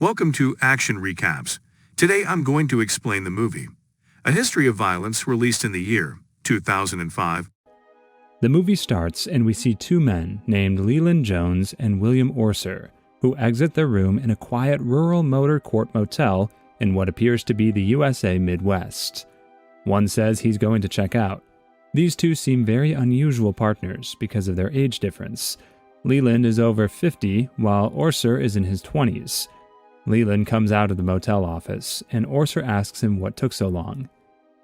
Welcome to Action Recaps. Today I'm going to explain the movie, A History of Violence, released in the year 2005. The movie starts and we see two men named Leland Jones and William Orser, who exit their room in a quiet rural motor court motel in what appears to be the USA Midwest. One says he's going to check out. These two seem very unusual partners because of their age difference. Leland is over 50, while Orser is in his 20s. Leland comes out of the motel office, and Orser asks him what took so long.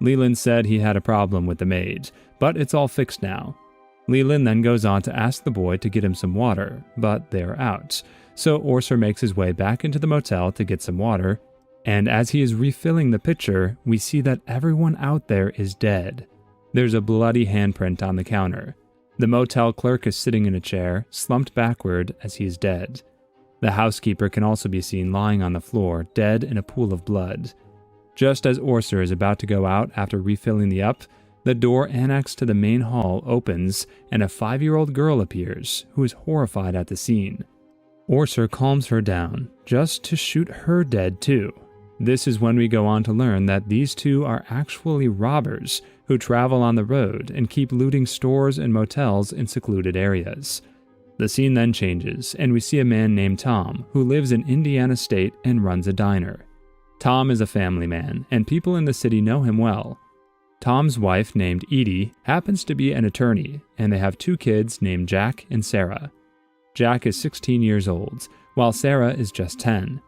Leland said he had a problem with the maid, but it's all fixed now. Leland then goes on to ask the boy to get him some water, but they're out. So Orser makes his way back into the motel to get some water, and as he is refilling the pitcher, we see that everyone out there is dead. There's a bloody handprint on the counter. The motel clerk is sitting in a chair, slumped backward as he is dead. The housekeeper can also be seen lying on the floor, dead in a pool of blood. Just as Orser is about to go out after refilling the up, the door annexed to the main hall opens and a 5-year-old girl appears, who is horrified at the scene. Orser calms her down, just to shoot her dead too. This is when we go on to learn that these two are actually robbers who travel on the road and keep looting stores and motels in secluded areas. The scene then changes, and we see a man named Tom who lives in Indiana State and runs a diner. Tom is a family man, and people in the city know him well. Tom's wife, named Edie, happens to be an attorney, and they have 2 kids named Jack and Sarah. Jack is 16 years old, while Sarah is just 10.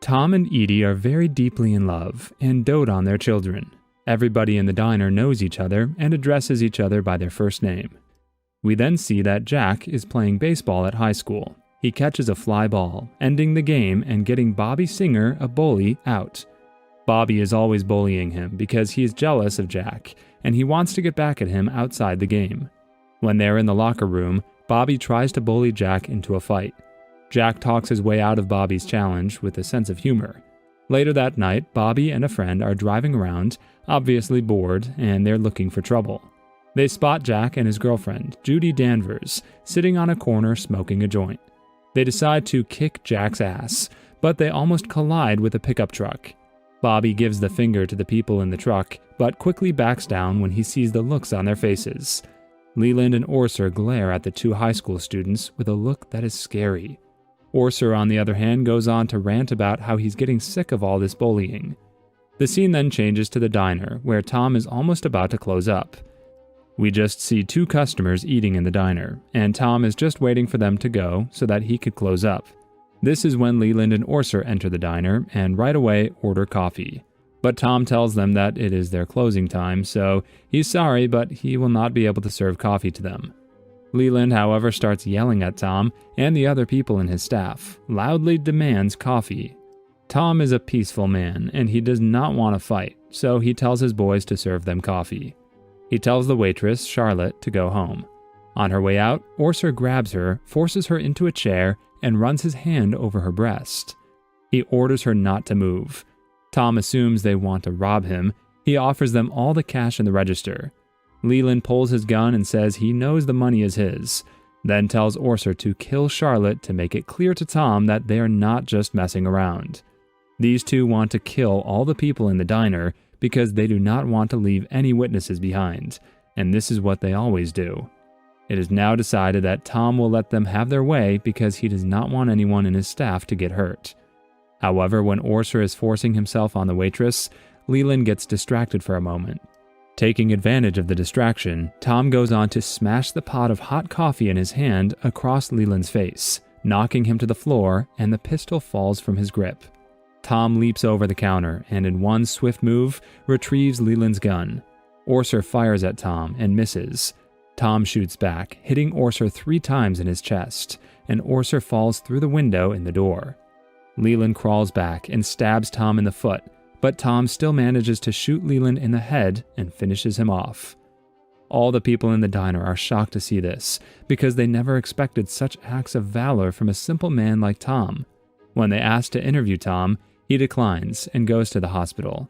Tom and Edie are very deeply in love and dote on their children. Everybody in the diner knows each other and addresses each other by their first name. We then see that Jack is playing baseball at high school. He catches a fly ball, ending the game and getting Bobby Singer, a bully, out. Bobby is always bullying him because he is jealous of Jack, and he wants to get back at him outside the game. When they're in the locker room, Bobby tries to bully Jack into a fight. Jack talks his way out of Bobby's challenge with a sense of humor. Later that night, Bobby and a friend are driving around, obviously bored, and they're looking for trouble. They spot Jack and his girlfriend, Judy Danvers, sitting on a corner smoking a joint. They decide to kick Jack's ass, but they almost collide with a pickup truck. Bobby gives the finger to the people in the truck, but quickly backs down when he sees the looks on their faces. Leland and Orser glare at the 2 high school students with a look that is scary. Orser, on the other hand, goes on to rant about how he's getting sick of all this bullying. The scene then changes to the diner, where Tom is almost about to close up. We just see 2 customers eating in the diner, and Tom is just waiting for them to go so that he could close up. This is when Leland and Orser enter the diner and right away order coffee. But Tom tells them that it is their closing time, so he's sorry, but he will not be able to serve coffee to them. Leland, however, starts yelling at Tom and the other people in his staff, loudly demands coffee. Tom is a peaceful man, and he does not want to fight, so he tells his boys to serve them coffee. He tells the waitress, Charlotte, to go home. On her way out, Orser grabs her, forces her into a chair, and runs his hand over her breast. He orders her not to move. Tom assumes they want to rob him. He offers them all the cash in the register. Leland pulls his gun and says he knows the money is his, then tells Orser to kill Charlotte to make it clear to Tom that they are not just messing around. These 2 want to kill all the people in the diner because they do not want to leave any witnesses behind, and this is what they always do. It is now decided that Tom will let them have their way because he does not want anyone in his staff to get hurt. However, when Orser is forcing himself on the waitress, Leland gets distracted for a moment. Taking advantage of the distraction, Tom goes on to smash the pot of hot coffee in his hand across Leland's face, knocking him to the floor, and the pistol falls from his grip. Tom leaps over the counter and in one swift move retrieves Leland's gun. Orser fires at Tom and misses. Tom shoots back, hitting Orser 3 times in his chest, and Orser falls through the window in the door. Leland crawls back and stabs Tom in the foot, but Tom still manages to shoot Leland in the head and finishes him off. All the people in the diner are shocked to see this, because they never expected such acts of valor from a simple man like Tom. When they ask to interview Tom, he declines and goes to the hospital.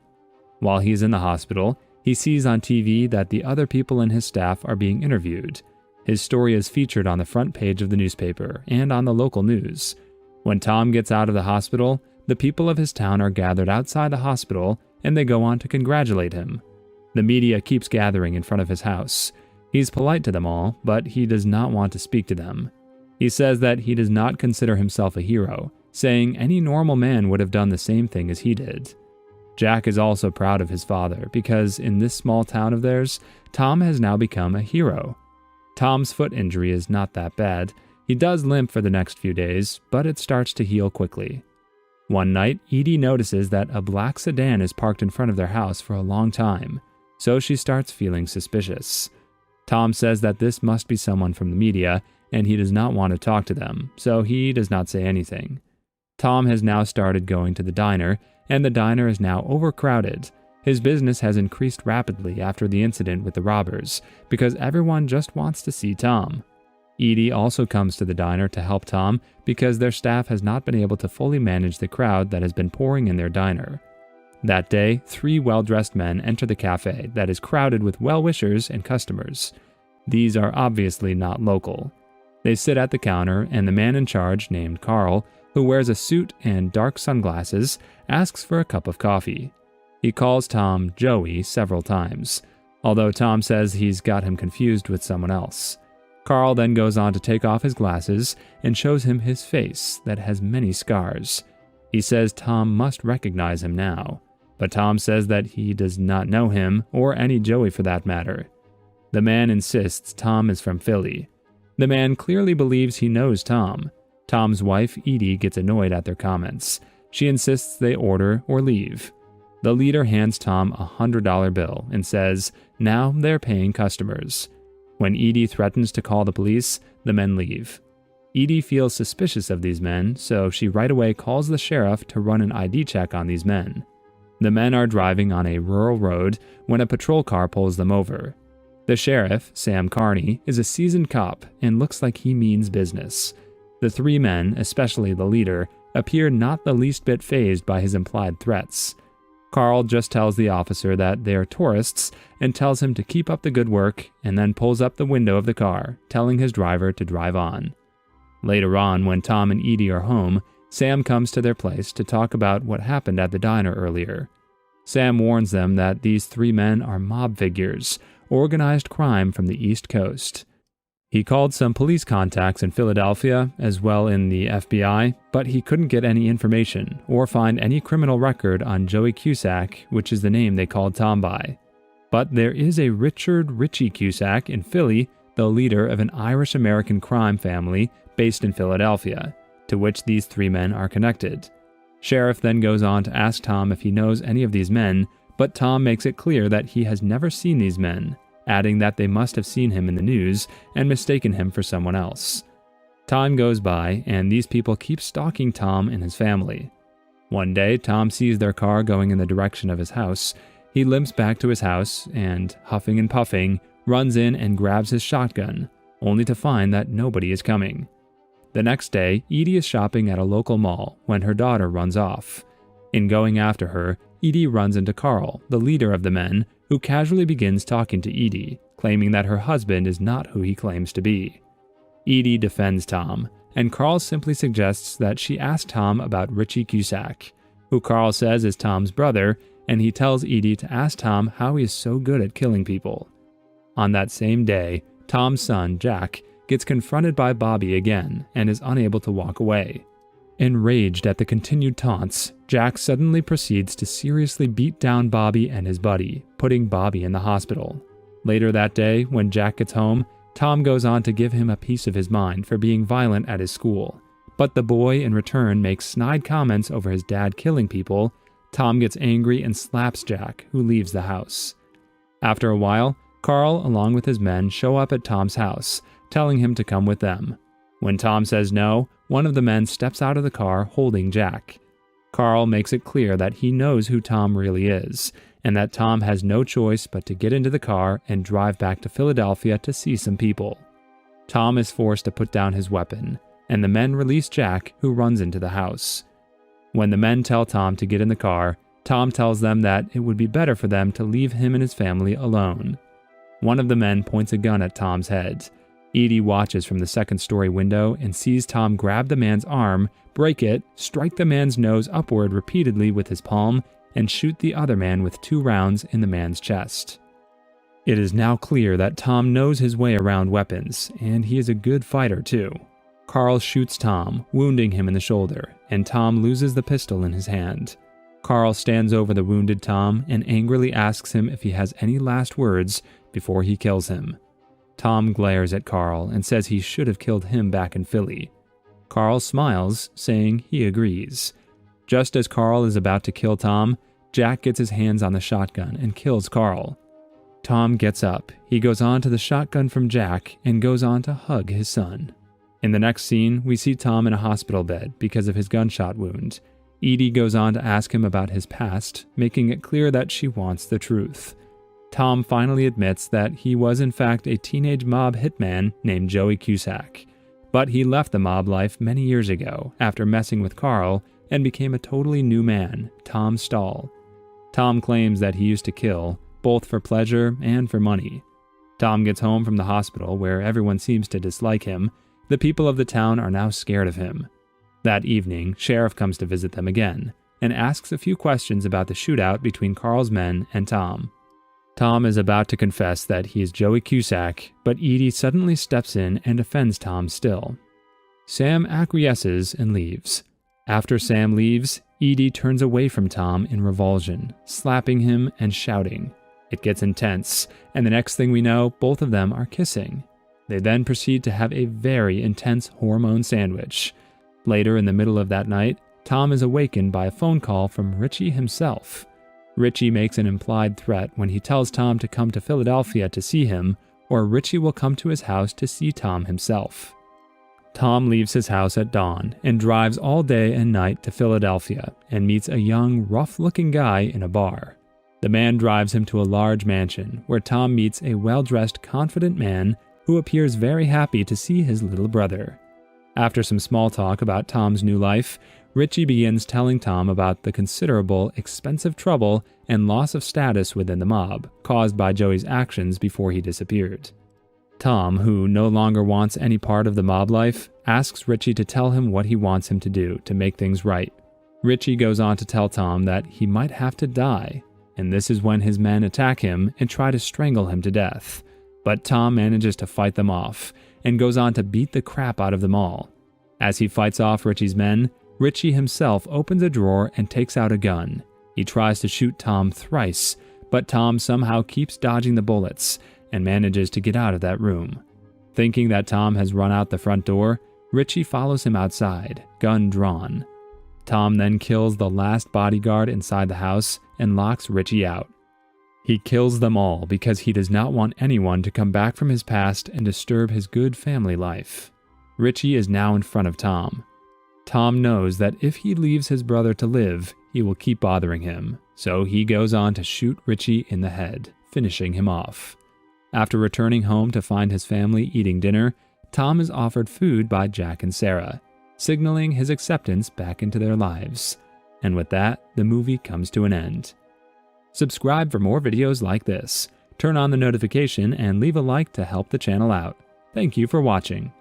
While he's in the hospital, he sees on TV that the other people in his staff are being interviewed. His story is featured on the front page of the newspaper and on the local news. When Tom gets out of the hospital, the people of his town are gathered outside the hospital and they go on to congratulate him. The media keeps gathering in front of his house. He's polite to them all, but he does not want to speak to them. He says that he does not consider himself a hero, saying any normal man would have done the same thing as he did. Jack is also proud of his father because in this small town of theirs, Tom has now become a hero. Tom's foot injury is not that bad. He does limp for the next few days, but it starts to heal quickly. One night, Edie notices that a black sedan is parked in front of their house for a long time, so she starts feeling suspicious. Tom says that this must be someone from the media, and he does not want to talk to them, so he does not say anything. Tom has now started going to the diner, and the diner is now overcrowded. His business has increased rapidly after the incident with the robbers, because everyone just wants to see Tom. Edie also comes to the diner to help Tom because their staff has not been able to fully manage the crowd that has been pouring in their diner. That day, 3 well-dressed men enter the cafe that is crowded with well-wishers and customers. These are obviously not local. They sit at the counter, and the man in charge, named Carl, who wears a suit and dark sunglasses, asks for a cup of coffee. He calls Tom Joey several times, although Tom says he's got him confused with someone else. Carl then goes on to take off his glasses and shows him his face that has many scars. He says Tom must recognize him now, but Tom says that he does not know him or any Joey for that matter. The man insists Tom is from Philly. The man clearly believes he knows Tom. Tom's wife, Edie, gets annoyed at their comments. She insists they order or leave. The leader hands Tom a $100 bill and says, now they're paying customers. When Edie threatens to call the police, the men leave. Edie feels suspicious of these men, so she right away calls the sheriff to run an ID check on these men. The men are driving on a rural road when a patrol car pulls them over. The sheriff, Sam Carney, is a seasoned cop and looks like he means business. The 3 men, especially the leader, appear not the least bit fazed by his implied threats. Carl just tells the officer that they are tourists and tells him to keep up the good work and then pulls up the window of the car, telling his driver to drive on. Later on, when Tom and Edie are home, Sam comes to their place to talk about what happened at the diner earlier. Sam warns them that these 3 men are mob figures, organized crime from the East Coast. He called some police contacts in Philadelphia, as well in the FBI, but he couldn't get any information or find any criminal record on Joey Cusack, which is the name they called Tom by. But there is a Richard Richie Cusack in Philly, the leader of an Irish-American crime family based in Philadelphia, to which these 3 men are connected. Sheriff then goes on to ask Tom if he knows any of these men, but Tom makes it clear that he has never seen these men, adding that they must have seen him in the news and mistaken him for someone else. Time goes by, and these people keep stalking Tom and his family. One day, Tom sees their car going in the direction of his house. He limps back to his house and, huffing and puffing, runs in and grabs his shotgun, only to find that nobody is coming. The next day, Edie is shopping at a local mall when her daughter runs off. In going after her, Edie runs into Carl, the leader of the men, who casually begins talking to Edie, claiming that her husband is not who he claims to be. Edie defends Tom, and Carl simply suggests that she ask Tom about Richie Cusack, who Carl says is Tom's brother, and he tells Edie to ask Tom how he is so good at killing people. On that same day, Tom's son, Jack, gets confronted by Bobby again and is unable to walk away. Enraged at the continued taunts, Jack suddenly proceeds to seriously beat down Bobby and his buddy, putting Bobby in the hospital. Later that day, when Jack gets home, Tom goes on to give him a piece of his mind for being violent at his school. But the boy in return makes snide comments over his dad killing people. Tom gets angry and slaps Jack, who leaves the house. After a while, Carl, along with his men, show up at Tom's house, telling him to come with them. When Tom says no, one of the men steps out of the car holding Jack. Carl makes it clear that he knows who Tom really is, and that Tom has no choice but to get into the car and drive back to Philadelphia to see some people. Tom is forced to put down his weapon, and the men release Jack, who runs into the house. When the men tell Tom to get in the car, Tom tells them that it would be better for them to leave him and his family alone. One of the men points a gun at Tom's head. Edie watches from the second-story window and sees Tom grab the man's arm, break it, strike the man's nose upward repeatedly with his palm, and shoot the other man with 2 rounds in the man's chest. It is now clear that Tom knows his way around weapons, and he is a good fighter too. Carl shoots Tom, wounding him in the shoulder, and Tom loses the pistol in his hand. Carl stands over the wounded Tom and angrily asks him if he has any last words before he kills him. Tom glares at Carl and says he should have killed him back in Philly. Carl smiles, saying he agrees. Just as Carl is about to kill Tom, Jack gets his hands on the shotgun and kills Carl. Tom gets up, he goes on to the shotgun from Jack, and goes on to hug his son. In the next scene, we see Tom in a hospital bed because of his gunshot wound. Edie goes on to ask him about his past, making it clear that she wants the truth. Tom finally admits that he was in fact a teenage mob hitman named Joey Cusack, but he left the mob life many years ago after messing with Carl and became a totally new man, Tom Stahl. Tom claims that he used to kill, both for pleasure and for money. Tom gets home from the hospital where everyone seems to dislike him. The people of the town are now scared of him. That evening, Sheriff comes to visit them again and asks a few questions about the shootout between Carl's men and Tom. Tom is about to confess that he is Joey Cusack, but Edie suddenly steps in and defends Tom still. Sam acquiesces and leaves. After Sam leaves, Edie turns away from Tom in revulsion, slapping him and shouting. It gets intense, and the next thing we know, both of them are kissing. They then proceed to have a very intense hormone sandwich. Later in the middle of that night, Tom is awakened by a phone call from Richie himself. Richie makes an implied threat when he tells Tom to come to Philadelphia to see him, or Richie will come to his house to see Tom himself. Tom leaves his house at dawn and drives all day and night to Philadelphia and meets a young, rough-looking guy in a bar. The man drives him to a large mansion where Tom meets a well-dressed, confident man who appears very happy to see his little brother. After some small talk about Tom's new life, Richie begins telling Tom about the considerable, expensive trouble and loss of status within the mob caused by Joey's actions before he disappeared. Tom, who no longer wants any part of the mob life, asks Richie to tell him what he wants him to do to make things right. Richie goes on to tell Tom that he might have to die, and this is when his men attack him and try to strangle him to death. But Tom manages to fight them off and goes on to beat the crap out of them all. As he fights off Richie's men, Richie himself opens a drawer and takes out a gun. He tries to shoot Tom thrice, but Tom somehow keeps dodging the bullets and manages to get out of that room. Thinking that Tom has run out the front door, Richie follows him outside, gun drawn. Tom then kills the last bodyguard inside the house and locks Richie out. He kills them all because he does not want anyone to come back from his past and disturb his good family life. Richie is now in front of Tom. Tom knows that if he leaves his brother to live, he will keep bothering him, so he goes on to shoot Richie in the head, finishing him off. After returning home to find his family eating dinner, Tom is offered food by Jack and Sarah, signaling his acceptance back into their lives. And with that, the movie comes to an end. Subscribe for more videos like this. Turn on the notification and leave a like to help the channel out. Thank you for watching.